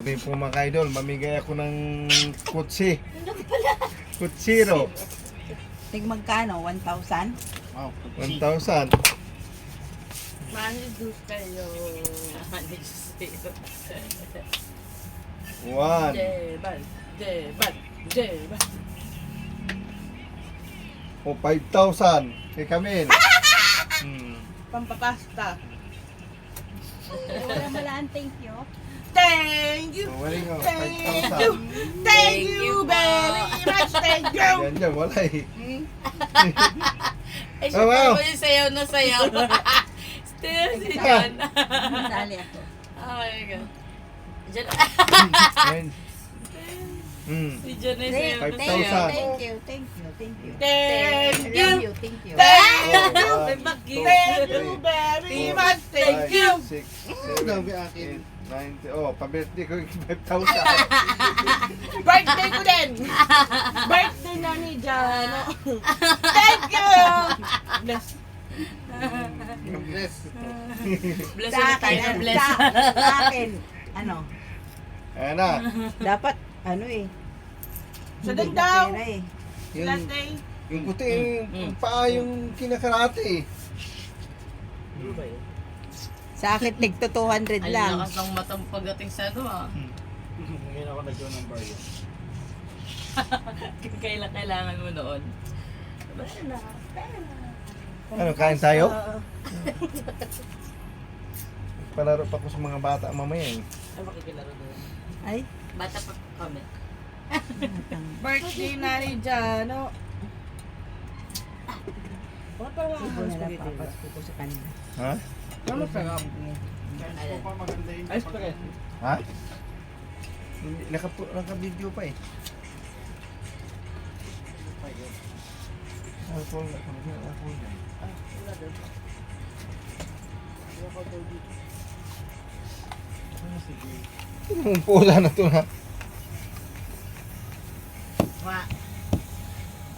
Sabi po mga ka-idol, mamigay ako ng kutsi. Kutsiro. Tig magkano? 1,000? Wow, 1,000. Manidus kayo. Manidus kayo. 1. Jebal. Jebal. Jebal. O 5,000. Kay Camille. Pampapasta. Wala malaan, thank you. Thank you. O, wala nga, Thank 5,000. you. Thank you very much. Thank you. Yan, wala eh. Ay, Oh, wow. syempre yung sayaw na sayaw. Still si John. Dali ako. Oh my God. John. Yan. Si John ay sayaw na 5,000. sayaw. Thank you, thank you, thank you. Thank Thank you. you, thank you. Thank Oh, you. one, May bakit. two, Thank you three, very four, much. Thank five, you. 6, Grabe 7, akin. 8, 9, oh, pa-birthday ko yung 5,000. Birthday ko din. Birthday na ni Jano. Thank you. Bless. Bless. Bless Sa ulit akin, tayo ng bless. sa akin, ano, Ayan na. dapat, ano eh. Sa hindi na daw. pera eh. Last Yung, day. yung puti, yung paa yung kinakarate eh. Sa akin, tig to 200 Ang lang. lakas ng matang pagdating sa ano ah. Ngayon ako nag-join ng baryo. Kailan kailangan mo noon. Ano, kain tayo? Palaro pa ko sa mga bata mamaya eh. Ay, makikilaro doon. Ay, Bata pa kami. Birthday na ni Jano. Wala pa naman hindi ko na lang papasko ko sa kanila. Ha? Ano sarap? Ayan. Pa maganda yung Ayos pa rin. Ha? Hindi, naka-video pa eh. Alcohol na, alcohol na. Wala doon. Wala ko daw dito. Yung pula na to ha. Wa.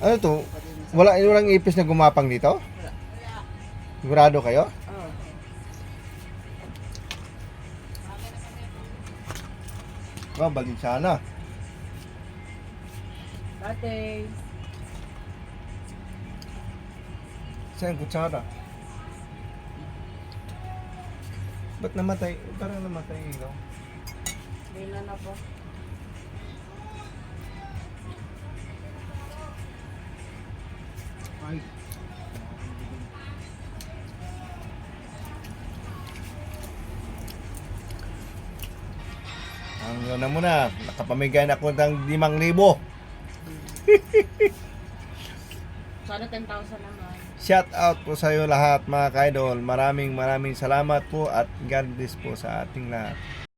Ano to? Walang ipis na gumapang dito? Sigurado kayo? Oh. Oh, Balinsana. Birthday. Saan kutsara? Ba't namatay? Parang namatay yung ilaw. Kailan na po? Ay. Ang na muna, nakapamigay na ako ng 5,000. Sana 10,000 naman. Shout out po sa iyo lahat mga kaidol. Maraming salamat po at God bless po sa ating lahat.